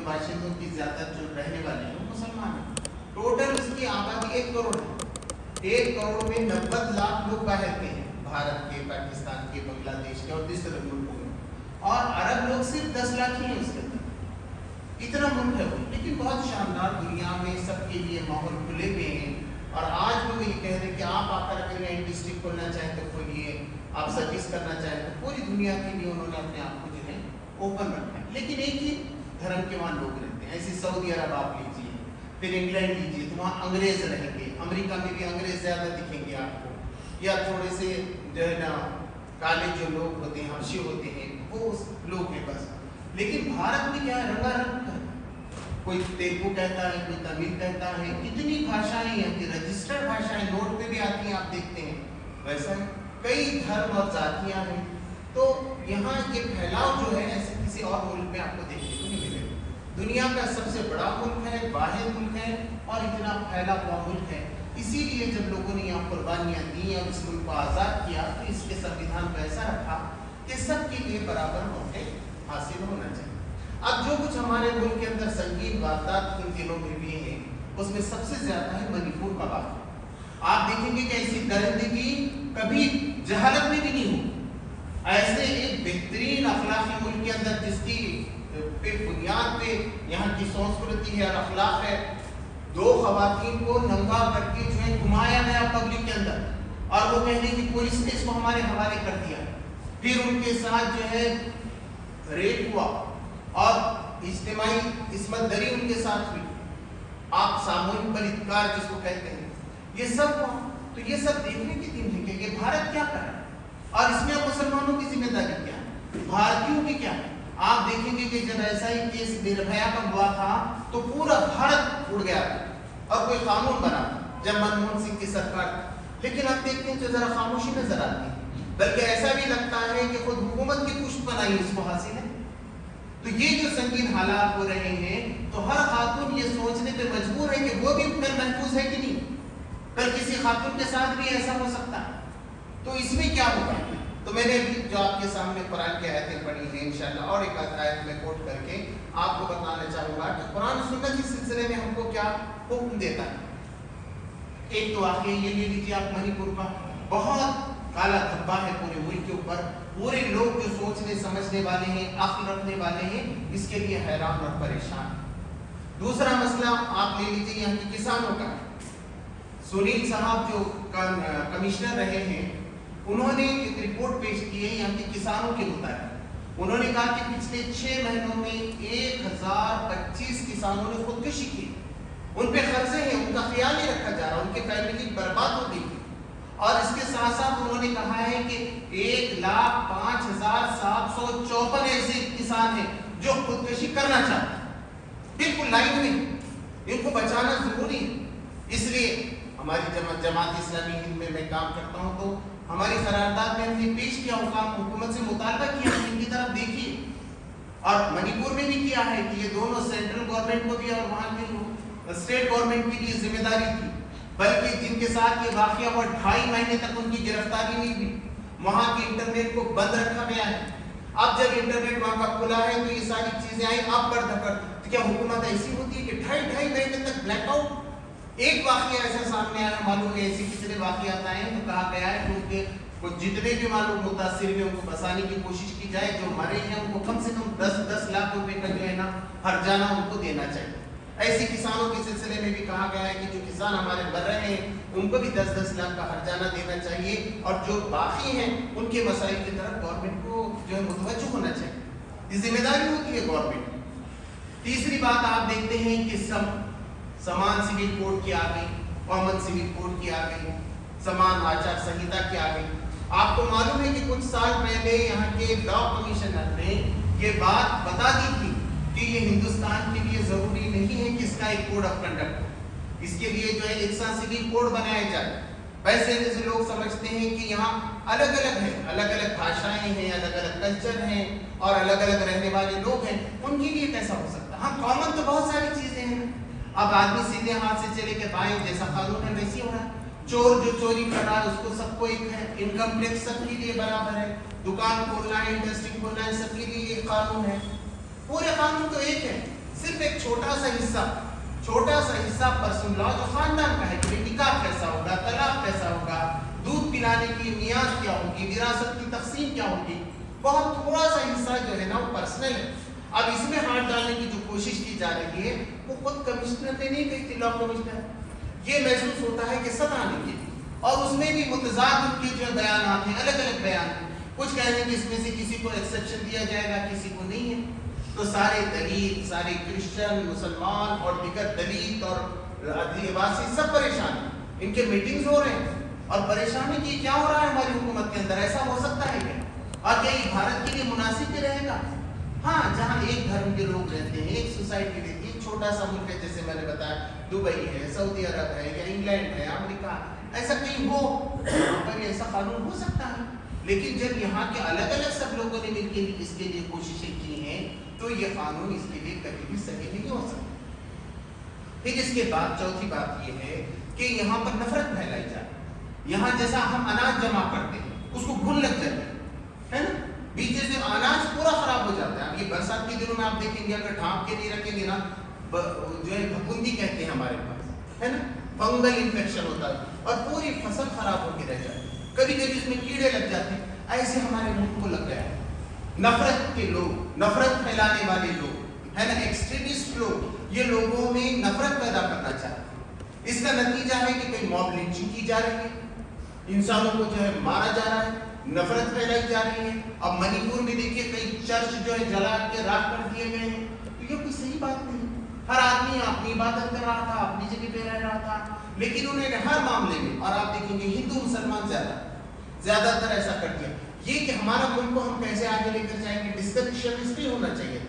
باشندوں کی زیادہ جو رہنے والے ہیں وہ مسلمان ہیں. ٹوٹل اس کی آبادی 1 کروڑ ہے. 1 کروڑ میں 90 لاکھ لوگ باہر کے ہیں, بھارت کے, پاکستان کے, بنگلہ دیش کے اور دوسرے ملکوں میں, اور عرب لوگ صرف 10 لاکھ ہی ہیں اس کے اندر. اتنا ملک ہے وہ, لیکن بہت شاندار, دنیا میں سب کے لیے ماحول کھلے ہوئے ہیں. اور آج وہ یہ کہہ رہے ہیں کہ آپ آ کر اگر انڈسٹری کھولنا چاہیں تو کھولیے, آپ سروس کرنا چاہیں تو پوری دنیا کے لیے انہوں نے اپنے آپ کو جو ہے اوپن رکھا ہے. لیکن ایک ہی دھرم کے وہاں لوگ رہتے ہیں. ایسے سعودی عرب آپ لیجیے, پھر انگلینڈ لیجیے تو وہاں انگریز رہیں گے. امریکہ میں بھی انگریز زیادہ دکھیں گے آپ کو, یا تھوڑے سے جو ہے نا کالے جو لوگ ہوتے ہیں, حبشی ہوتے ہیں, وہ لوگ ہیں بس. لیکن بھارت میں کیا ہے, رنگا رنگ ہے. کوئی تیلگو کہتا ہے, کوئی تمل کہتا ہے, کتنی بھاشائیں ہیں, رجسٹرڈ بھاشائیں نوٹ پہ بھی آتی ہیں, آپ دیکھتے ہیں. ویسا کئی دھرم اور ذاتیاں ہیں. تو یہاں یہ پھیلاؤ جو ہے ایسے کسی اور ملک میں آپ کو دیکھنے کو نہیں ملے. دنیا کا سب سے بڑا ملک ہے, واحد ملک ہے, اور اتنا پھیلا ہوا ملک ہے. اسی لیے جب لوگوں نے یہاں قربانیاں دی اور اس ملک کو آزاد کیا تو اس کے سنویدھان کو ایسا رکھا کہ سب کے لیے برابر موقع حاصل ہونا چاہیے. اب جو کچھ ہمارے ملک کے اندر سنگین واردات ان دنوں میں بھی ہیں, اس میں سب سے زیادہ ہے منی پور کا واقعہ. آپ دیکھیں گے کہ ایسی درندگی کبھی جہالت میں بھی نہیں ہو. ایسے ایک بہترین اخلاقی ملک کے اندر جس کی بنیاد پہ یہاں کی سنسکرتی ہے اور اخلاق ہے, 2 خواتین کو ننگا کر کے جو ہے گھمایا گیا پبلک کے اندر, اور وہ کہنے کی پولیس نے اس کو ہمارے حوالے کر دیا. پھر ان کے ساتھ جو ہے ریپ ہوا اور اجتماعی عصمت دری ان کے ساتھ ہوئی. آپ ساموہک بلاتکار جس کو کہتے ہیں, یہ سب ہوا. تو یہ سب دیکھنے کے دن ہے کہ یہ بھارت کیا کر رہا ہے, اور اس میں مسلمانوں کی ذمہ داری کیا ہے, بھارتیوں کی کیا ہے. آپ دیکھیں گے کہ جب ایسا ہی کیس نربھیا کا ہوا تھا تو پورا بھارت اڑ گیا اور کوئی قانون بنا جب منموہن سنگھ کی سرکار. لیکن آپ دیکھتے ہیں تو ذرا خاموشی نظر آتی ہے, بلکہ ایسا بھی لگتا ہے کہ خود حکومت کی پشت پناہی اس کو حاصل ہے. تو یہ جو سنگین حالات ہو رہے ہیں تو ہر خاتون یہ سوچنے پہ مجبور ہے کہ وہ بھی کل محفوظ ہے کہ نہیں. کل کسی خاتون کے ساتھ بھی ایسا ہو سکتا ہے. تو اس میں کیا ہوگا. تو میں نے ابھی جو آپ کے سامنے قرآن کی آیتیں پڑھی ہیں انشاءاللہ, اور ایک آیت میں کوٹ کر کے آپ کو بتانا چاہوں گا کہ قرآن سنت کے سلسلے میں ہم کو کیا حکم دیتا ہے. ایک تو واقعہ یہ لے لیجیے آپ, منی پور کا بہت کالا دھبا ہے پورے ملک کے اوپر. پورے لوگ جو سوچنے سمجھنے والے ہیں, عقل رکھنے والے ہیں, اس کے لیے حیران اور پریشان. دوسرا مسئلہ آپ لے لیجیے یہاں کے کسانوں کا. سنیل صاحب جو کمشنر رہے ہیں, انہوں نے ایک رپورٹ پیش کی ہے یہاں کے کسانوں کے متعلق. انہوں نے کہا کہ پچھلے 6 مہینوں میں 1025 کسانوں نے خودکشی کی. ان پہ قرضے ہیں, ان کا خیال نہیں رکھا جا رہا, ان کی فیملی برباد ہو گئی. اور اس کے ساتھ ساتھ انہوں نے کہا ہے کہ 1,05,754 ایسے کسان ہیں جو خودکشی کرنا چاہتے ہیں. بالکل لائن میں, ان کو بچانا ضروری ہے. اس لیے ہماری جماعت اسلامی ہند میں کام کرتا ہوں تو ہماری قرارداد میں ہم نے پیش کیا, حکومت سے مطالبہ کیا کہ ان کی طرف دیکھیے. اور منی پور میں بھی کیا ہے کہ یہ دونوں سینٹرل گورنمنٹ کو بھی اور وہاں کے اسٹیٹ گورنمنٹ کی بھی ذمہ داری تھی. بلکہ جن کے ساتھ یہ واقعہ ہوا 2.5 مہینے تک ان کی گرفتاری نہیں ہوئی. وہاں کے انٹرنیٹ کو بند رکھا گیا ہے. اب جب انٹرنیٹ وہاں کا کھلا ہے تو یہ ساری چیزیں آئی اب بڑھ دھکڑ. تو کیا حکومت ایسی ہوتی ہے کہ 2.5 مہینے تک بلیک آؤٹ. ایک واقعہ ایسا سامنے آیا, معلوم ہے ایسے کتنے واقعات آئے ہیں, تو کہا گیا ہے کہ وہ جتنے بھی معلوم متاثر ہوئے ان کو بچانے کی کوشش کی جائے. جو مرے ہیں ان کو کم سے کم 10 لاکھ روپے کا جو ہے نا ہرجانہ ان کو دینا چاہیے. ایسے کسانوں کے سلسلے میں بھی کہا گیا ہے کہ جو کسان ہمارے مر رہے ہیں ان کو بھی 10 لاکھ کا ہرجانہ دینا چاہیے, اور جو باقی ہیں ان کے مسائل کی طرف گورنمنٹ کو جو ہے متوجہ ہونا چاہیے. یہ ذمہ داری ہوتی ہے گورنمنٹ کی. تیسری بات آپ دیکھتے ہیں کہ سمان سول کوڈ کی آ گئی, کامن سول کوڈ کی آ گئی, سمان آچار سنہتا کی آ گئی. آپ کو معلوم ہے کہ کچھ سال پہلے یہاں کے لا کمشنر نے یہ بات بتا دی تھی کہ یہ ہندوستان کے لیے ضروری نہیں ہے کہ اس کا ایک کوڈ آف کنڈکٹ ہو. اس کے لیے جو ہے یکساں سول کوڈ بنایا جائے. ویسے جیسے لوگ سمجھتے ہیں کہ یہاں الگ الگ ہیں, الگ الگ بھاشائیں ہیں, الگ الگ کلچر ہیں اور الگ الگ رہنے والے لوگ ہیں, ان کے لیے کیسا ہو سکتا. ہاں کامن تو بہت ساری چیزیں ہیں. اب آدمی سیدھے ہاتھ سے چلے کے بائیں, جیسا قانون ہے ویسی ہو رہا ہے. چور جو چوری کر رہا ہے اس کو سب کو ایک ہے. انکم ٹیکس سب کے لیے برابر ہے. دکان کھولنا ہے, انڈسٹری کھولنا ہے, سب کے لیے ایک قانون ہے. پورے قانون تو ایک ہے. صرف حصہ، چھوٹا سا حصہ پرسنل لا جو خاندان کا ہے کہ نکاح کیسا ہوگا، طلاق کیسا ہوگا، دودھ پلانے کی میعاد کیا ہوگی، وراثت کی تقسیم کیا ہوگی، بہت تھوڑا سا حصہ جو ہے نا وہ پرسنل ہے. اب اس میں ہاتھ ڈالنے کی جو کوشش کی جا رہی ہے وہ خود کمشنر نے نہیں کہی تھی، لا کمشنر. یہ محسوس ہوتا ہے کہ ستانے کے لیے، اور اس میں بھی متضاد ان کے جو بیانات ہیں، الگ الگ بیان ہیں. کچھ کہہ رہے ہیں کہ اس میں سے کسی کو ایکسیپشن دیا جائے گا، کسی کو نہیں ہے. تو سارے دلید، سارے کرسچن، مسلمان اور دیگر دلید اور آدیواسی سب پریشان ہیں. ان کے میٹنگز ہو رہے ہیں اور پریشانی کی کیا ہو رہا ہے ہماری حکومت کے اندر، ایسا ہو سکتا ہے کیا؟ اور کیا یہ بھارت کے لیے مناسب بھی رہے گا؟ ہاں، جہاں ایک دھرم کے لوگ رہتے ہیں، ایک سوسائٹی رہتی ہے، چھوٹا سا ملک ہے جیسے میں نے بتایا، دبئی ہے، سعودی عرب ہے یا انگلینڈ ہے، امریکہ، ایسا کہیں ہو وہاں پر ایسا قانون ہو سکتا ہے. لیکن جب یہاں کے الگ الگ سب لوگوں نے مل کے اس کے لیے کوششیں کی ہیں تو یہ قانون اس کے لیے کبھی بھی صحیح نہیں ہو سکتا. پھر اس کے بعد چوتھی بات یہ ہے کہ یہاں پر نفرت پھیلائی جائے. یہاں جیسا ہم اناج جمع کرتے ہیں اس کو گھن لگ جاتے ہے نا، بیچ سے اناج پورا خراب ہو جاتا ہے. اب یہ برسات کے دنوں میں آپ دیکھیں گے اگر ڈھانپ کے نہیں رکھیں گے نا، جو ہے پھپھوندی کہتے ہیں ہمارے پاس، ہے نا، فنگل انفیکشن ہوتا ہے اور پوری فصل خراب ہو کے رہ جاتی ہے. کبھی کبھی اس میں کیڑے لگ جاتے ہیں. ایسے ہمارے ملک کو لگ گیا ہے. نفرت کے لوگ، نفرت پھیلانے والے لوگ، ہے نا، ایکسٹریمسٹ لوگ، یہ لوگوں میں نفرت پیدا کرنا چاہتے ہیں. اس کا نتیجہ ہے کہ کئی موب لنچنگ کی جا رہی ہے، انسانوں کو جو ہے مارا جا رہا ہے، نفرت پھیلائی جا رہی ہے. اب منی پور میں دیکھیے کئی چرچ جو ہے جلا کے راکھ کر دیے گئے ہیں. تو یہ کوئی صحیح بات نہیں. ہر آدمی اپنی عبادت کر رہا تھا، اپنی جگہ پہ رہ رہا تھا، لیکن انہوں نے ہر معاملے میں، اور آپ دیکھیں گے ہندو مسلمان زیادہ تر ایسا کر دیا. یہ کہ ہمارا ملک کو ہم کیسے آگے لے کر جائیں گے، ڈسکشن اس پہ ہونا چاہیے.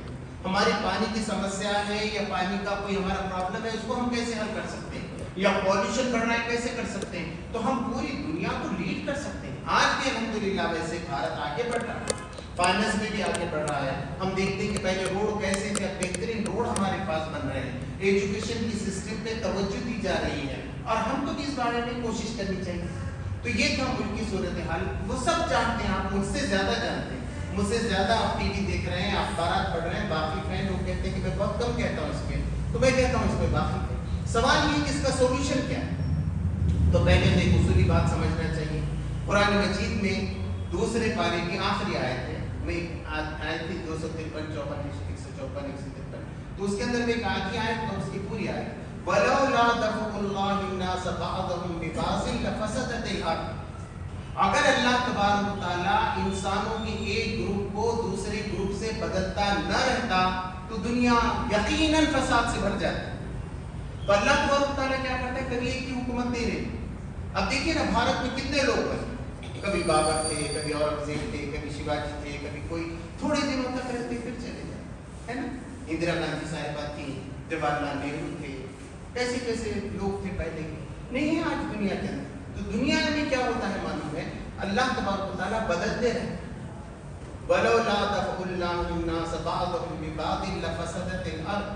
ہماری پانی کی سمسیا ہے یا پانی کا کوئی ہمارا پرابلم ہے، اس کو ہم کیسے حل کر سکتے ہیں، یا پالوشن بڑھ رہا ہے کیسے کر سکتے ہیں. تو ہم پوری دنیا کو لیڈ کر سکتے ہیں. آج بھی الحمدللہ ویسے بھارت آگے بڑھ رہا ہے، فائنانس میں بھی آگے بڑھ رہا ہے. ہم دیکھتے ہیں کہ پہلے روڈ کیسے تھے، اب بہترین روڈ ہمارے پاس بن رہے ہیں. ایجوکیشن کی سسٹم پہ توجہ دی جا رہی ہے اور ہم کو بھی اس بارے میں کوشش کرنی چاہیے. تو یہ تھا ملک کی صورتحال. وہ سب جانتے ہیں، آپ مجھ سے زیادہ جانتے ہیں، مجھ سے زیادہ آپ ٹی وی دیکھ رہے ہیں، اخبارات پڑھ رہے ہیں، واقف ہیں. لوگ کہتے ہیں کہ میں بہت کم کہتا ہوں اس پہ، تو میں کہتا ہوں اس پہ واقف ہے. سوال یہ کہ اس کا سولوشن کیا ہے. تو پہلے تو ایک اصولی بات سمجھنا چاہیے. قرآن مجید میں دوسرے پارے کی آخری آیت ہے، میں آیت تھی 253 54 154 153. تو اس کے اندر میں ایک آخری آیت تو اس کی پوری آیت وَلَوْلَا دَفْعُ اللَّهِ النَّاسَ بَعْضَهُمْ بِبَعْضٍ لَفَسَدَتِ الْأَرْضُ. اگر اللہ تبارک و تعالیٰ انسانوں کے ایک گروپ کو دوسرے گروپ سے بدلتا نہ رہتا تو دنیا یقیناً فساد سے بھر جاتی. تو اللہ تبارک و تعالیٰ کیا کرتا ہے، کبھی ایک کی حکومت دے رہے. اب دیکھیے نا بھارت میں کتنے لوگ ہیں، کبھی بابر تھے، کبھی اورنگزیب تھے، کبھی شیواجی تھے، کبھی کوئی تھوڑے دنوں تک رہتے پھر چلے جائے، ہے نا. اندرا گاندھی صاحبہ تھی، جواہر لال نہرو تھے، کیسے کیسے لوگ تھے پہلے کے. نہیں ہے آج دنیا کے اندر. تو دنیا میں کیا ہوتا ہے معلوم ہے، اللہ تبارک و تعالیٰ بدلتے رہے. وَلَوْلَا دَفْعُ اللَّهِ النَّاسَ بَعْضَهُمْ بِبَعْضٍ لَفَسَدَتِ الْأَرْضُ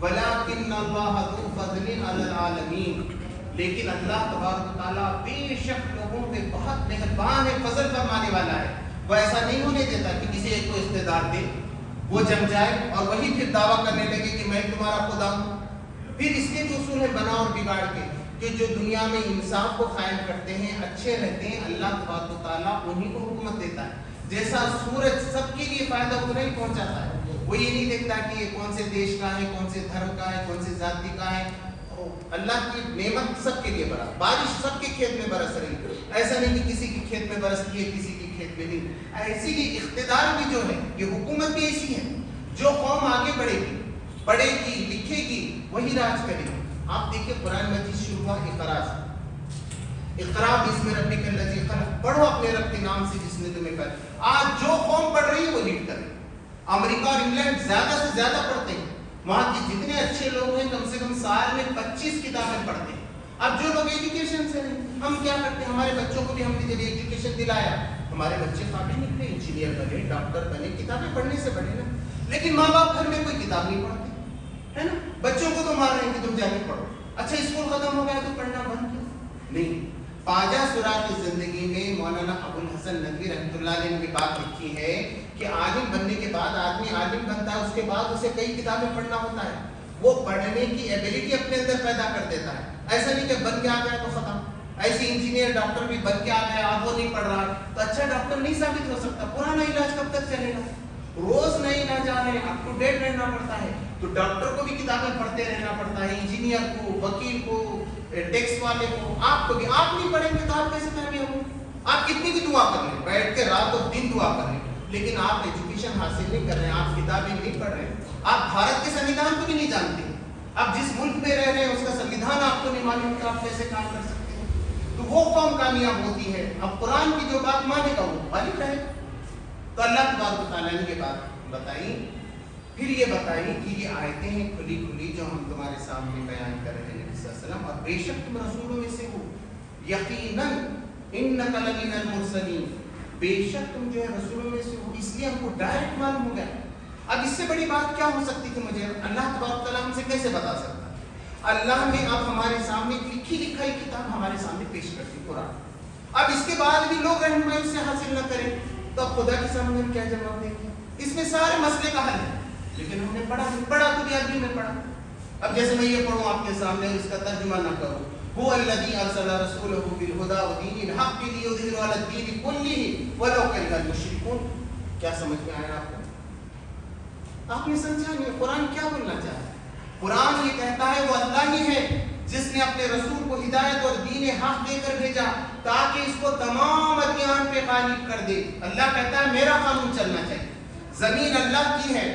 وَلَٰكِنَّ اللَّهَ ذُو فَضْلٍ عَلَى الْعَالَمِينَ. لیکن اللہ تبارک و تعالیٰ بے شک لوگوں پہ بہت مہربان ہے، فضل فرمانے والا ہے. وہ ایسا نہیں ہونے دیتا کہ کسی ایک کو اقتدار دے، وہ جم جائے اور وہی پھر دعویٰ کرنے لگے کہ میں تمہارا خدا ہوں. پھر اس کے جو اصول ہے بنا اور بگاڑ کے، کہ جو دنیا میں انصاف کو قائم کرتے ہیں، اچھے رہتے ہیں، اللہ تبارک و تعالیٰ انہی کو حکومت دیتا ہے. جیسا سورج سب کے لیے فائدہ اتنا ہی پہنچاتا ہے. وہ یہ نہیں دیکھتا کہ یہ کون سے دیش کا ہے، کون سے دھرم کا ہے، کون سے ذاتی کا ہے. اللہ کی نعمت سب کے لیے برا، بارش سب کے کھیت میں برس رہی ہے. ایسا نہیں کہ کسی کے کھیت میں برستی ہے، کسی کے کھیت میں نہیں. ایسی ہی اقتدار بھی جو ہے، یہ حکومت بھی ایسی ہے. جو قوم آگے بڑھے گی، پڑھے گی، لکھے گی، وہی راج کرے گی. آپ دیکھیں قرآن مجید شروع ہوا اقرا سے. اقرا بسم ربک الذی خلق، پڑھو اپنے رب کے نام سے جس نے تمہیں پیدا. آج جو قوم پڑھ رہی ہے وہ لیڈ کر رہی ہے. امریکہ اور انگلینڈ زیادہ سے زیادہ پڑھتے ہیں. وہاں کے جتنے اچھے لوگ ہیں کم سے کم سال میں 25 کتابیں پڑھتے ہیں. اب جو لوگ ایجوکیشن سے نہیں، ہم کیا کرتے ہیں، ہمارے بچوں کو بھی ہم نے جب ایجوکیشن دلایا، ہمارے بچے قابل نکلے، انجینئر بنے، ڈاکٹر بنے، کتابیں پڑھنے سے بڑھے نا. لیکن ماں باپ گھر میں کوئی کتاب نہیں پڑھتے، ہے نا. بچوں کو تو مار رہے ہیں کہ تم جا کے پڑھو. اچھا اسکول ختم ہو گیا تو پڑھنا بند کیا؟ نہیں. پاجا سراغ کی زندگی میں مولانا ابو الحسن ندوی رحمۃ اللہ علیہ نے بات لکھی ہے کہ عالم بننے کے بعد آدمی عالم بنتا ہے، اس کے بعد اسے کئی کتابیں پڑھنا ہوتا ہے. وہ پڑھنے کی ایبلٹی اپنے اندر پیدا کر دیتا ہے. ایسا نہیں کہ بن کے آ گیا تو ختم. ایسے انجینئر ڈاکٹر بھی بن کے آ گیا, اب وہ نہیں پڑھ رہا تو اچھا ڈاکٹر نہیں ثابت ہو سکتا. پرانا علاج کب تک چلے گا؟ روز نئے علاج آ رہے ہیں, اپ ٹو ڈیٹ رہنا پڑتا ہے. تو ڈاکٹر کو بھی کتابیں پڑھتے رہنا پڑتا ہے, انجینئر کو, وکیل کو, ٹیکس والے کو, آپ کو بھی. آپ نہیں پڑھیں گے تو آپ کیسے کامیاب ہوں؟ آپ کتنی بھی دعا کر لیں, بیٹھ کے رات اور دن دعا کر لیں, لیکن آپ ایجوکیشن حاصل نہیں کر رہے ہیں, آپ کتابیں نہیں پڑھ رہے ہیں, آپ بھارت کے سنویدھان کو بھی نہیں جانتے, آپ جس ملک میں رہ رہے ہیں اس کا سنویدھان آپ کو نہیں معلوم, تو آپ کیسے کام کر سکتے ہیں؟ تو وہ قوم کامیاب ہوتی ہے. اب قرآن کی جو بات مانے گا وہ غالب رہے. تو اللہ تبارک و تعالیٰ نے یہ بات بتائی. پھر یہ بتائی کہ یہ آیتیں ہیں کھلی کھلی جو ہم تمہارے سامنے بیان کر رہے ہیں نبی صلی اللہ علیہ وسلم, اور بے شک تم رسولوں میں سے ہو, یقیناً انک لمن المرسلین, بے شک تم جو ہے رسولوں میں سے ہو. اس لیے ہم کو ڈائریکٹ معلوم ہو گیا. اب اس سے بڑی بات کیا ہو سکتی تھی مجھے؟ اللہ تبارک و تعالیٰ ہم سے کیسے بتا سکتا؟ اللہ نے اب ہمارے سامنے لکھی لکھائی کتاب ہمارے سامنے پیش کر دی, قرآن. اب اس کے بعد بھی لوگ رہنمائی سے حاصل نہ کریں تو اب خدا کے سامنے ہم کیا جواب دیں گے؟ اس میں سارے مسئلے کا حل ہے, لیکن ہم نے پڑھا تو بھی عربی میں پڑھا. اب جیسے میں یہ پڑھوں آپ کے سامنے اس کا ترجمہ نہ کروں, هو الذی ارسل رسولہ بالہدی ودین الحق لیظہرہ علی الدین کلہ ولو کرہ المشرکون. کیا سمجھ میں آیا آپ کو؟ آپ نے سمجھا نہیں قرآن کیا بولنا چاہتا ہے؟ قرآن یہ کہتا ہے وہ اللہ ہی ہے جس نے اپنے رسول کو ہدایت اور دین حق دے کر بھیجا تاکہ اس کو تمام ادیان پہ غالب کر دے. اللہ کہتا ہے میرا قانون چلنا چاہیے, زمین اللہ کی ہے,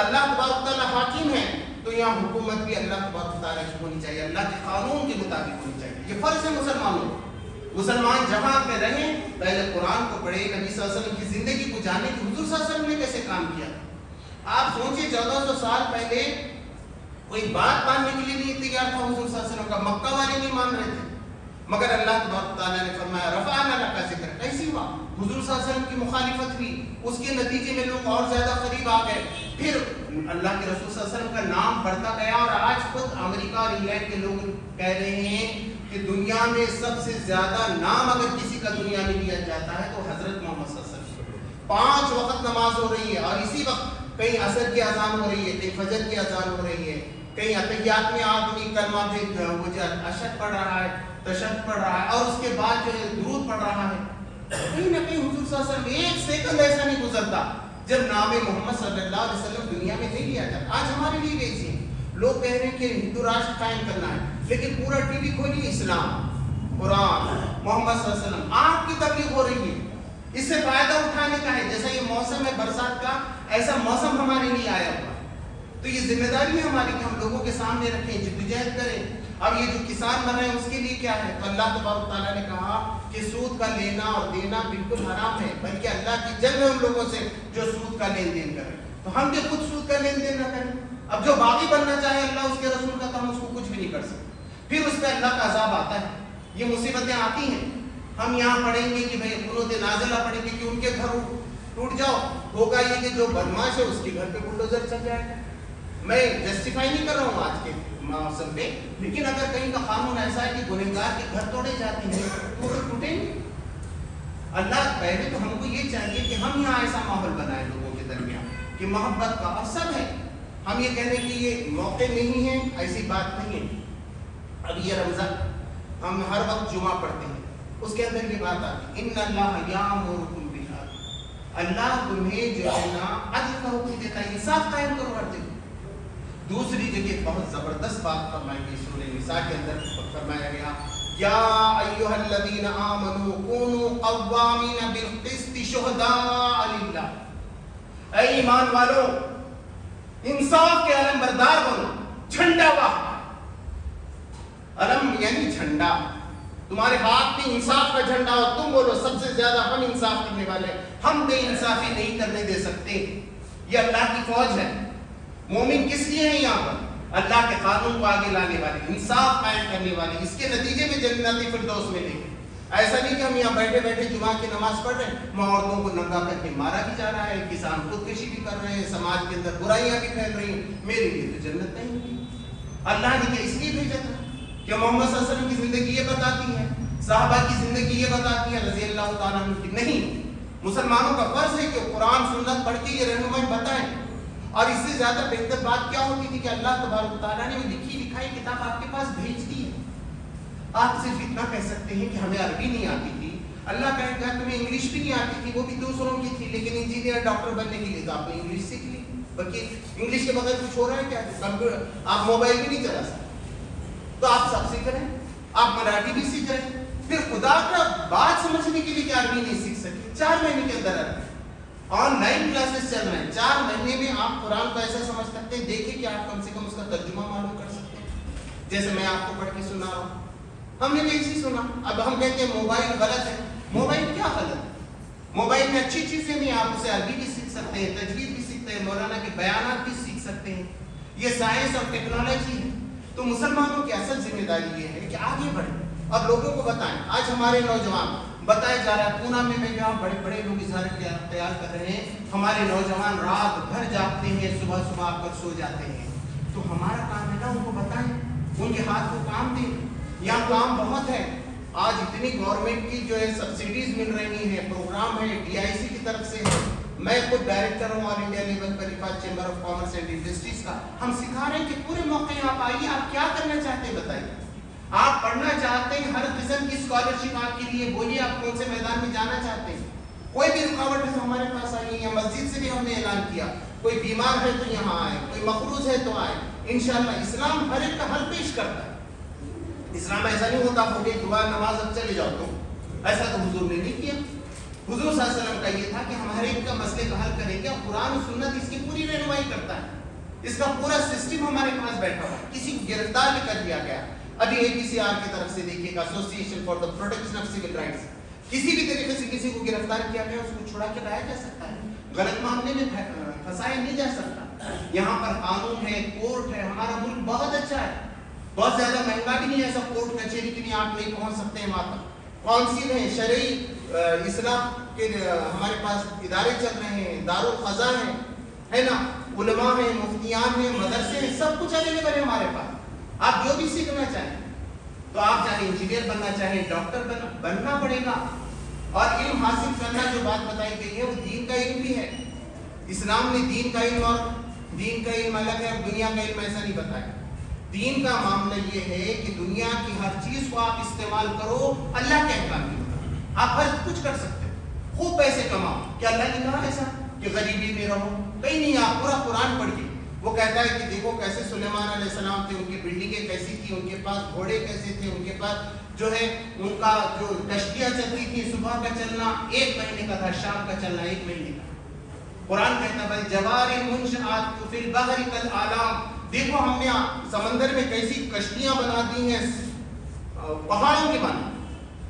اللہ تبارک و تعالیٰ حاکم ہے, تو یہاں حکومت بھی اللہ تبارک و تعالیٰ کی ہونی چاہیے, اللہ کے قانون کے مطابق ہونی چاہیے. یہ فرض ہے مسلمانوں. مسلمان جہاں پہ رہیں پہلے قرآن کو پڑھے, نبی صلی اللہ علیہ وسلم کی زندگی کو جانے کہ حضور صلی اللہ علیہ وسلم نے کیسے کام کیا. آپ سوچیں 1400 سال پہلے کوئی بات ماننے کے لیے نہیں تیار تھا حضور صلی اللہ علیہ وسلم کا, مکہ والے نہیں مان رہے تھے, مگر اللہ تبارک تعالیٰ نے فرمایا رفعنا لک ذکرک. کیسے ہوا؟ حضور صلی اللہ علیہ وسلم کی مخالفت ہوئی, اس کے نتیجے میں لوگ اور زیادہ قریب آ گئے. پھر اللہ کے رسول صلی اللہ علیہ وسلم کا نام بڑھتا گیا, اور آج خود امریکہ اور انگلینڈ کے لوگ کہہ رہے ہیں کہ دنیا میں سب سے زیادہ نام اگر کسی کا دنیا میں لیا جاتا ہے تو حضرت محمد صلی اللہ علیہ وسلم. 5 وقت نماز ہو رہی ہے, اور اسی وقت کہیں عصر کی اذان ہو رہی ہے, کہیں فجر کی اذان ہو رہی ہے, کہیں اتحیات میں آدمی کلمہ بھی وہ جو اشہد پڑھ رہا ہے, تشہد پڑھ رہا ہے, اور اس کے بعد جو ہے درود پڑھ رہا ہے. کہیں نہ کہیں حضور صلی اللہ علیہ وسلم ایک سیکنڈ ایسا نہیں گزرتا جب نام محمد صلی اللہ علیہ وسلم دنیا میں نہیں لیا جاتا. آج ہمارے لیے ویسی ہے, لوگ کہہ رہے ہیں کہ ہندو راشٹر قائم کرنا ہے, لیکن پورا ٹی وی کھولیے اسلام, قرآن, محمد صلی اللہ علیہ وسلم, آپ کی تبلیغ ہو رہی ہے. اس سے فائدہ اٹھانے کا ہے. جیسا یہ موسم ہے برسات کا, ایسا موسم ہمارے لیے آیا ہوا, تو یہ ذمہ داری ہے ہماری کہ ہم لوگوں کے سامنے رکھیں, جدوجہد کریں. اب یہ جو کسان بن رہے ہیں اس کے لیے کیا ہے؟ تو اللہ تبارک تعالیٰ نے کہا کہ سود کا لینا اور دینا بالکل حرام ہے, بلکہ اللہ کی جنگ ہے ان لوگوں سے جو سود کا لین دین کریں. تو ہم بھی خود سود کا لین دین نہ کریں. اب جو باغی بننا چاہے اللہ اس کے رسول کا, تو ہم اس کو کچھ بھی نہیں کر سکتے. پھر اس پہ اللہ کا عذاب آتا ہے, یہ مصیبتیں آتی ہیں. ہم یہاں پڑھیں گے کہ بھائی قنوت نازلہ پڑھیں گے کہ ان کے گھر ٹوٹ جاؤ, ہوگا یہ کہ جو بدماش ہے اس کے گھر پہ بلڈوزر چل جائے گا. میں جسٹیفائی نہیں کر رہا ہوں آج کے موسم میں, لیکن اگر کہیں کا قانون ایسا ہے کہ گنہگار کے گھر توڑے جاتے ہیں تو وہ ٹوٹیں گے. اللہ پہلے تو ہم کو یہ چاہیے کہ ہم یہاں ایسا ماحول بنائیں لوگوں کے درمیان کہ محبت کا اثر ہے. ہم یہ کہہ رہے ہیں کہ یہ موقع نہیں ہے, ایسی بات نہیں ہے. اب یہ رمضان ہم ہر وقت جمعہ پڑھتے ہیں, اس کے اندر یہ بات آتی ہے ان اللہ یامرکم بالعدل, اللہ تمہیں جو ہے نا عدل کا حکم دیتا ہے, انصاف قائم کرو ہر جگہ. دوسری جگہ بہت زبردست بات فرمائی گئی سورہ نساء کے اندر, فرمایا گیا یا ایھا الذین آمنوا کونوا قوامین بالقسط شہداء للہ. اے ایمان والو انصاف کے علم بردار بنو, جھنڈا واہو. علم یعنی جھنڈا, تمہارے ہاتھ میں انصاف کا جھنڈا اور تم بولو سب سے زیادہ ہم انصاف کرنے والے, ہم بے انصافی نہیں کرنے دے سکتے. یہ اللہ کی فوج ہے. مومن کس لیے ہیں یہاں پر؟ اللہ کے قانون کو آگے لانے والے, انصاف قائم کرنے والے, اس کے نتیجے میں جنت فردوس ملے گی. ایسا نہیں کہ ہم یہاں بیٹھے بیٹھے جمعہ کی نماز پڑھ رہے ہیں, وہاں عورتوں کو ننگا کر کے مارا بھی جا رہا ہے, کسان خودکشی بھی کر رہے ہیں, سماج کے اندر برائیاں بھی پھیل رہی ہیں. میرے لیے تو جنت نہیں ہوگی. اللہ نے کیا اس لیے بھیجا تھا کہ محمد صلی اللہ علیہ وسلم کی زندگی یہ بتاتی ہے, صحابہ کی زندگی یہ بتاتی ہے رضی اللہ تعالیٰ عنہ کی. نہیں, مسلمانوں کا فرض ہے کہ قرآن سنت پڑھ کے یہ رہنمائی بتائیں, اور اس سے زیادہ بہتر بات کیا ہوتی تھی کہ اللہ تبارک و تعالیٰ نے وہ لکھی لکھائی کتاب آپ کے پاس بھیج دی ہے. آپ صرف اتنا کہہ سکتے ہیں کہ ہمیں عربی نہیں آتی تھی, اللہ کہے گا تمہیں انگلش بھی نہیں آتی تھی, وہ بھی دوسروں کی تھی, لیکن انجینئر ڈاکٹر بننے کے لیے تو آپ نے انگلش سیکھ لی. بلکہ انگلش کے بغیر کچھ ہو رہا ہے کیا؟ کمپیوٹر, آپ موبائل بھی نہیں چلا سکتے, تو آپ سب سیکھ رہے ہیں, آپ مراٹھی بھی سیکھ رہے ہیں. پھر خدا کا بات سمجھنے کے لیے کیا عربی نہیں سیکھ سکتے؟ 4 مہینے کے اندر عربی آن لائن کلاسز چل رہے ہیں, 4 مہینے میں آپ قرآن کو ایسا سمجھ سکتے ہیں. دیکھیں کہ آپ کم سے کم اس کا ترجمہ معلوم کر سکتے ہیں, جیسے میں آپ کو پڑھ کے سنا رہا ہوں. ہم نے کیسی سنا. اب ہم کہتے ہیں موبائل غلط ہے. موبائل کیا غلط ہے؟ موبائل میں اچھی چیزیں بھی, آپ اسے عربی بھی سیکھ سکتے ہیں, تجوید بھی سیکھتے ہیں, مولانا کے بیانات بھی سیکھ سکتے ہیں. یہ سائنس اور ٹیکنالوجی ہے. تو مسلمانوں کی اصل ذمہ داری یہ ہے کہ آگے بڑھیں اور لوگوں کو بتائیں. آج ہمارے نوجوان بتایا جا رہا ہے, پونا میں جہاں بڑے بڑے لوگ اظہار تیار کر رہے ہیں, ہمارے نوجوان رات بھر جاگتے ہیں, صبح صبح آ کر سو جاتے ہیں. تو ہمارا کام ہے نا ان کو بتائیں, ان کے ہاتھ کو کام دیں. یہاں کام بہت ہے. آج اتنی گورنمنٹ کی جو ہے سبسڈیز مل رہی ہیں, پروگرام ہے, DIC کی طرف سے ہے. میں خود ڈائریکٹر ہوں آل انڈیا لیول پر رفات chamber of commerce and industries کا. ہم سکھا رہے ہیں کہ پورے موقع آپ آئیے, آپ کیا کرنا چاہتے ہیں بتائیے. آپ پڑھنا چاہتے ہیں, ہر قسم کی اسکالرشپ آپ کے لیے, بولیے آپ کون سے میدان میں جانا چاہتے ہیں. کوئی بھی رکاوٹ ہے تو ہمارے پاس آئیے. یا مسجد سے بھی ہم نے اعلان کیا, کوئی بیمار ہے تو یہاں آئے, کوئی مقروض ہے تو آئے. انشاءاللہ اسلام ہر ایک کا حل پیش کرتا ہے. اسلام ایسا نہیں ہوتا ہو گئی دعا نماز اب چلے جاؤ تم, ایسا تو حضور نے نہیں کیا. حضور صلی اللہ علیہ وسلم کا یہ تھا کہ ہم ہر ایک کا مسئلے کا حل کریں گے, اور قرآن و سنت اس کی پوری رہنمائی کرتا ہے. اس کا پورا سسٹم ہمارے پاس بیٹھا ہوا ہے. کسی کو گرفتار بھی کر دیا گیا, ابھی APCR کی طرف سے دیکھیے گا, association for the protection of civil rights, کسی بھی طریقے سے کسی کو گرفتار کیا گیا, اس کو چھڑا کے لایا جا سکتا ہے, غلط معاملے میں پھنسایا نہیں جا سکتا. یہاں پر قانون ہے, کورٹ ہے. ہمارا ملک بہت اچھا ہے, بہت زیادہ مہنگا بھی نہیں ہے, ایسا کورٹ کچہری کے لیے آپ نہیں پہنچ سکتے ہیں وہاں تک. کونسل ہیں, شرعی اصلاح کے ہمارے پاس ادارے چل رہے ہیں, دارالقضاء ہے نا, علماء ہیں, مفتیان ہیں, مدرسے ہیں, سب کچھ اویلیبل ہے ہمارے پاس. آپ جو بھی سیکھنا چاہیں, تو آپ چاہے انجینئر بننا چاہیں, ڈاکٹر بننا پڑے گا. اور علم حاصل کرنا جو بات بتائی گئی ہے وہ دین کا علم بھی ہے. اسلام نے دین کا علم اور دین کا علم الگ ہے, اور دنیا کا علم ایسا نہیں بتایا. دین کا معاملہ یہ ہے کہ دنیا کی ہر چیز کو آپ استعمال کرو اللہ کے احکام کی مطابق. آپ ہر کچھ کر سکتے ہو, خوب پیسے کماؤ. کیا اللہ نے کہا ایسا کہ غریبی میں رہو؟ کہیں نہیں. آپ پورا قرآن پڑھیے, وہ کہتا ہے کہ دیکھو کیسے سلیمان علیہ السلام تھے, ان کی بلڈنگیں کیسی تھی, ان کے پاس گھوڑے کیسے تھے, ان کے پاس جو ہے ان کا جو کشتیاں چلتی تھی, صبح کا چلنا 1 مہینے کا تھا, شام کا چلنا 1 مہینے کا. قرآن کہتا ہے جوار منشآت فی البحر کالآلام, دیکھو ہم نے سمندر میں کیسی کشتیاں بنا دی ہیں, پہاڑوں کے بنا.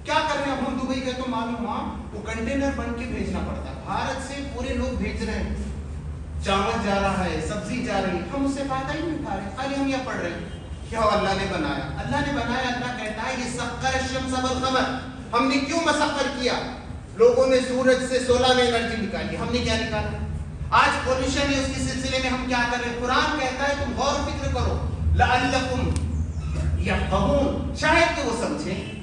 کیا کر رہے ہیں اب ہم دبئی گئے تو معلوم ہوا وہ کنٹینر بن کے بھیجنا پڑتا ہے. بھارت سے پورے لوگ بھیج رہے ہیں, چاول جا رہا ہے, سبزی جا رہی ہے, ہم اس سے فائدہ ہی نہیں اٹھا رہے, خالی ہم یہ پڑھ رہے ہیں کیا اللہ نے بنایا. اللہ نے بنایا, اللہ کہتا ہے یہ سخر الشمس والقمر, ہم نے کیوں مسخر کیا؟ لوگوں نے سورج سے 16 میں انرجی نکالی, ہم نے کیا نکالا؟ آج پولوشن ہے, اس کے سلسلے میں ہم کیا کر رہے ہیں؟ قرآن کہتا ہے تم غور و فکر کرو, لعلکم یفقہون, شاید کہ وہ سمجھیں.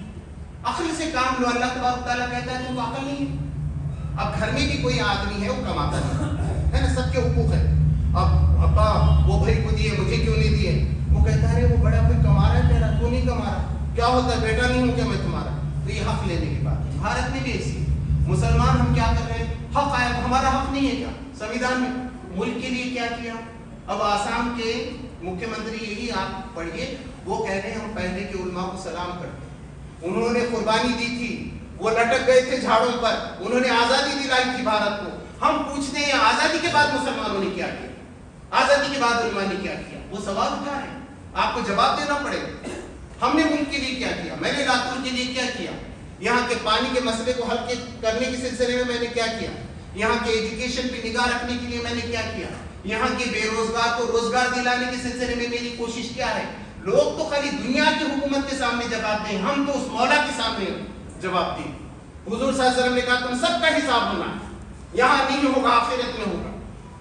عقل سے کام لو. اللہ تبارک تعالیٰ کہتا ہے تم کو عقل نہیں ہے. اب گھر میں بھی کوئی آدمی ہے وہ کماتا نہیں ہے نا, سب کے حقوق ہے. اب ابا وہ بھائی کو دیے, مجھے کیوں نہیں دیے؟ وہ کہتا ہے وہ بڑا بھائی کما رہا ہے میرا, تو نہیں کما رہا, کیا ہوتا ہے بیٹا نہیں ہوں کیا میں تمہارا؟ تو یہ حق لینے کی بات. بھارت میں بھی ایسی مسلمان ہم کیا کر رہے ہیں, حق آیا, ہمارا حق نہیں ہے کیا سنویدھان میں؟ ملک کے لیے کیا کیا؟ اب آسام کے مکھیہ منتری یہی آپ پڑھیے, وہ کہہ رہے ہیں ہم پہلے کے علماء کو سلام کرتے ہیں, انہوں نے قربانی دی تھی, وہ لٹک گئے تھے جھاڑوں پر, انہوں نے آزادی دلائی تھی بھارت کو. ہم پوچھتے ہیں آزادی کے بعد مسلمانوں نے کیا کیا, آزادی کے بعد علماء نے کیا کیا؟ وہ سوال اٹھا رہے ہیں, آپ کو جواب دینا پڑے گا. ہم نے ملک کے لیے کیا کیا؟ میں نے لاتور کے لیے کیا کیا؟ یہاں کے پانی کے مسئلے کو حل کرنے کے سلسلے میں نے کیا کیا؟ یہاں کے ایجوکیشن پہ نگاہ رکھنے کے لیے میں نے کیا کیا؟ یہاں کے بے روزگار کو روزگار دلانے کے سلسلے میں میری کوشش کیا ہے؟ لوگ تو خالی دنیا کی حکومت کے سامنے جواب دیں, ہم تو اس مولا کے سامنے جواب دیں. حضور صلی اللہ علیہ وسلم نے کہا تم سب کا حساب ہونا ہے, یہاں نہیں ہوگا آخرت میں ہوگا.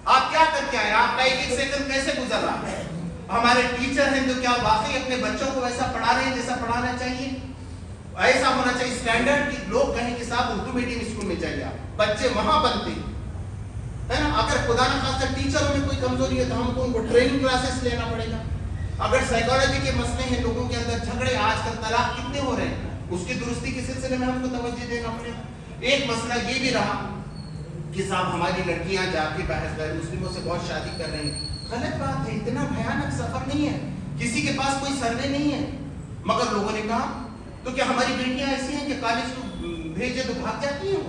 آپ کیا کر کے آئے؟ آپ کا ایک سیکنڈ کیسے گزر رہا ہے؟ ہمارے ٹیچر ہیں تو کیا واقعی اپنے بچوں کو ویسا پڑھا رہے ہیں جیسا پڑھانا چاہیے؟ ایسا ہونا چاہیے اسٹینڈرڈ کہ لوگ کہیں کہ صاحب اردو میڈیم اسکول میں جائیے, آپ بچے وہاں بنتے ہیں. ہے نا. اگر خدا نہ خاصہ ٹیچروں میں کوئی کمزوری ہے تو ہم کو ان کو ٹریننگ کلاسز لینا پڑے گا. اگر سائیکالوجی کے مسئلے ہیں, لوگوں کے اندر جھگڑے, آج کل طلاق کتنے ہو رہے ہیں, اس کی درستی کے سلسلے میں ہم کو توجہ دینا پڑے گا. ایک مسئلہ یہ بھی رہا کہ صاحب ہماری لڑکیاں جا کے باہر غیر مسلموں سے بہت شادی کر رہی ہیں. غلط بات ہے, اتنا بھیانک سفر نہیں ہے, کسی کے پاس کوئی سروے نہیں ہے. مگر لوگوں نے کہا تو کیا ہماری بیٹیاں ایسی ہیں کہ کالج کو بھیجے تو بھاگ جاتی ہیں,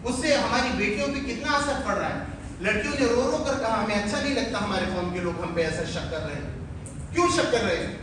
اس سے ہماری بیٹیوں پہ کتنا اثر پڑ رہا ہے. لڑکیوں نے رو رو کر کہا ہمیں اچھا نہیں لگتا ہمارے قوم کے لوگ ہم پہ ایسا شک کر رہے ہیں. کیوں شک کر رہے ہیں؟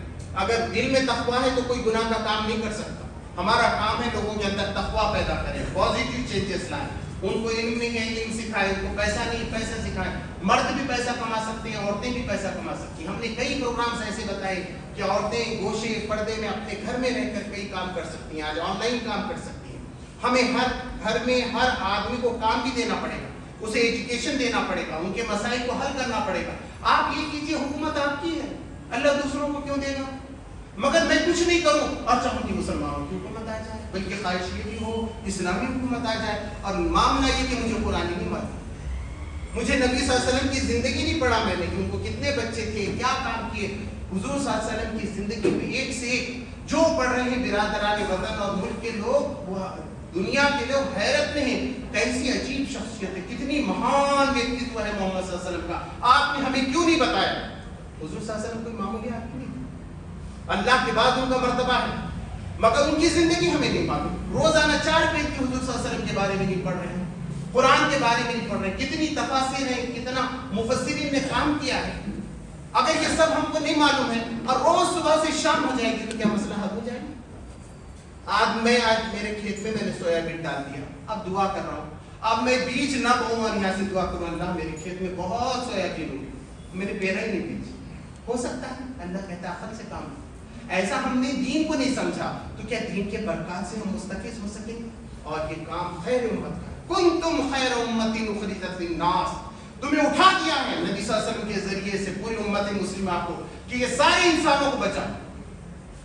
اگر دل میں تقویٰ ہے تو کوئی گناہ کا کام نہیں کر سکتا. ہمارا کام ہے لوگوں کے اندر تقویٰ پیدا کریں, پازیٹیو چینجز لائیں. ان کو علم نہیں ہے, علم سکھائے. ان کو پیسہ نہیں, پیسہ سکھائے. مرد بھی پیسہ کما سکتے ہیں, عورتیں بھی پیسہ کما سکتی ہیں. ہم نے کئی پروگرامز ایسے بتائے کہ عورتیں گوشے پردے میں اپنے گھر میں رہ کر کئی کام کر سکتی ہیں, آج آن لائن کام کر سکتی ہیں. ہمیں ہر گھر میں ہر آدمی کو کام بھی دینا پڑے گا, اسے ایجوکیشن دینا پڑے گا, ان کے مسائل کو حل کرنا پڑے گا. آپ یہ کیجئے, حکومت آپ کی ہے, اللہ دوسروں کو کیوں دے گا؟ مگر میں کچھ نہیں کروں اور چاہوں کہ مسلمانوں کی حکومت آ جائے, بلکہ خواہش یہ بھی ہو اسلامی حکومت آ جائے. اور معاملہ یہ کہ مجھے قرآن نہیں معلوم, مجھے نبی صلی اللہ علیہ وسلم کی زندگی نہیں پڑھا میں نے کہ ان کو کتنے بچے تھے, کیا کام کیے. حضور صلی اللہ علیہ وسلم کی زندگی میں ایک سے ایک جو پڑھ رہے ہیں برادران وطن اور ملک کے لوگ, وہ دنیا کے لوگ حیرت میں ہیں کیسی عجیب شخصیت ہے, کتنی مہان ویکتتو ہے محمد صلی اللہ علیہ وسلم کا. آپ نے ہمیں کیوں نہیں بتایا؟ حضور صلی اللہ علیہ وسلم کوئی معمولی آدمی نہیں, اللہ کے بعد ان کا مرتبہ ہے, مگر ان کی زندگی ہمیں نہیں معلوم. روزانہ 4 پیج کے حضور صلی اللہ علیہ وسلم کے بارے میں نہیں پڑھ رہے ہیں, قرآن کے بارے میں نہیں پڑھ رہے ہیں. کتنی تفاسیر ہیں, کتنا مفسرین نے کام کیا ہے. اگر یہ سب ہم کو نہیں معلوم ہے اور روز صبح سے شام ہو جائے گی تو کیا مسئلہ حل ہو جائے گا؟ آج میرے کھیت میں نے سویابین ڈال دیا, اب دعا کر رہا ہوں, اب میں بیج نہ بوؤں اور یہاں سے دعا کروں اللہ میرے کھیت میں بہت سویابین ہوگی, میں نے پیرا ہی نہیں بیج. ہو سکتا ہے؟ اللہ کہتا ہے عقل سے کام. ایسا ہم نے دین کو نہیں سمجھا تو کیا دین کے برکات سے ہم مستفیض ہو سکیں گے؟ اور یہ کام خیر امت کا, کنتم خیر امت اخرجت للناس, تمہیں اٹھا دیا ہے نبی صلی اللہ علیہ وسلم کے ذریعے سے پوری امت مسلمہ کو کہ یہ سارے انسانوں کو بچا.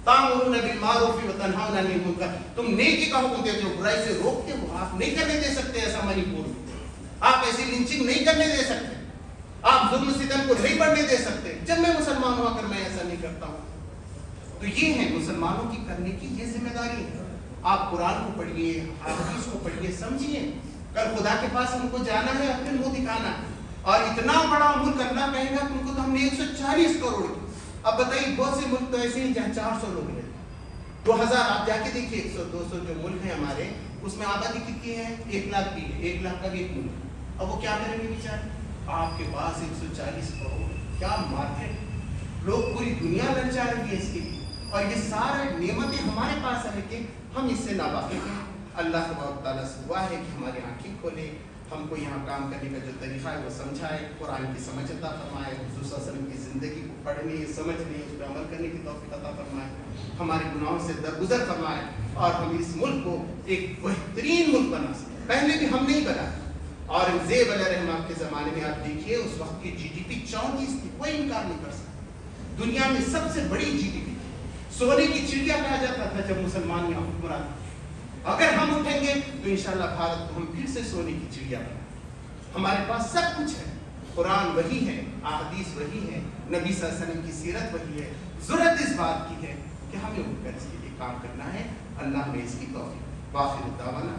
تامرون بالمعروف وتنہون عن المنکر, تم نیکی کا حکم دیتے ہو, برائی سے روکتے ہو. آپ نہیں کرنے دے سکتے ایسا منی پور میں, آپ ایسی لنچنگ نہیں کرنے دے سکتے, آپ ظلم ستم کو نہیں بڑھنے دے سکتے. جب میں مسلمان ہوا کر میں ایسا نہیں کرتا ہوں. تو یہ ہے مسلمانوں کی کرنے کی یہ ذمہ داری ہے. آپ قرآن کو پڑھیے, حدیث کو پڑھیے, سمجھیے. کل خدا کے پاس ہم کو جانا ہے, اپنے منہ دکھانا ہے, اور اتنا بڑا ملک اللہ کہے گا تم کو تو ہم نے 140 کروڑ کی. اب بتائیے بہت سے ملک تو ایسے ہیں جہاں 400 لوگ رہتے ہیں, 2000. آپ جا کے دیکھیے 100-200 جو ملک ہیں ہمارے, اس میں آبادی کتنی ہے؟ 1 لاکھ کی ہے, 1 لاکھ کا بھی ایک ملک. اب وہ کیا کریں گے بیچارے؟ آپ کے پاس 140 کروڑ, کیا مارکیٹ, لوگ پوری دنیا للچا رہی ہے اس کے لیے, اور یہ سارے نعمتیں ہمارے پاس ہے کہ ہم اس سے ناواقف ہیں. اللہ تبارک تعالیٰ سے دعا ہے کہ ہماری آنکھیں کھولے, ہم کو یہاں کام کرنے کا جو طریقہ ہے وہ سمجھائے, قرآن کی سمجھ عطا فرمائے, حضور صلی اللہ علیہ وسلم کی زندگی کو پڑھنے, سمجھنے, اس پہ عمل کرنے کی توفیق عطا فرمائے, ہمارے گناہوں سے درگزر فرمائے, اور ہم اس ملک کو ایک بہترین ملک بنا سکیں. پہلے بھی ہم نہیں بنا, اورنگزیب علیہ الرحمہ کے زمانے میں آپ دیکھیے اس وقت کی GDP 34 تھی, کوئی انکار نہیں کر سکتا. دنیا میں سب سے بڑی GDP, سونے کی چڑیا کہا جاتا تھا جب مسلمان یہاں حکمران. اگر ہم اٹھیں گے تو انشاءاللہ بھارت کو ہم پھر سے سونے کی چڑیا بنائیں. ہمارے پاس سب کچھ ہے, قرآن وہی ہے, احادیث وہی ہے, نبی صلی اللہ علیہ وسلم کی سیرت وہی ہے. ضرورت اس بات کی ہے کہ ہمیں اٹھ کر اس کے لیے کام کرنا ہے. اللہ ہمیں اس کی توفیق. باخر دعوانا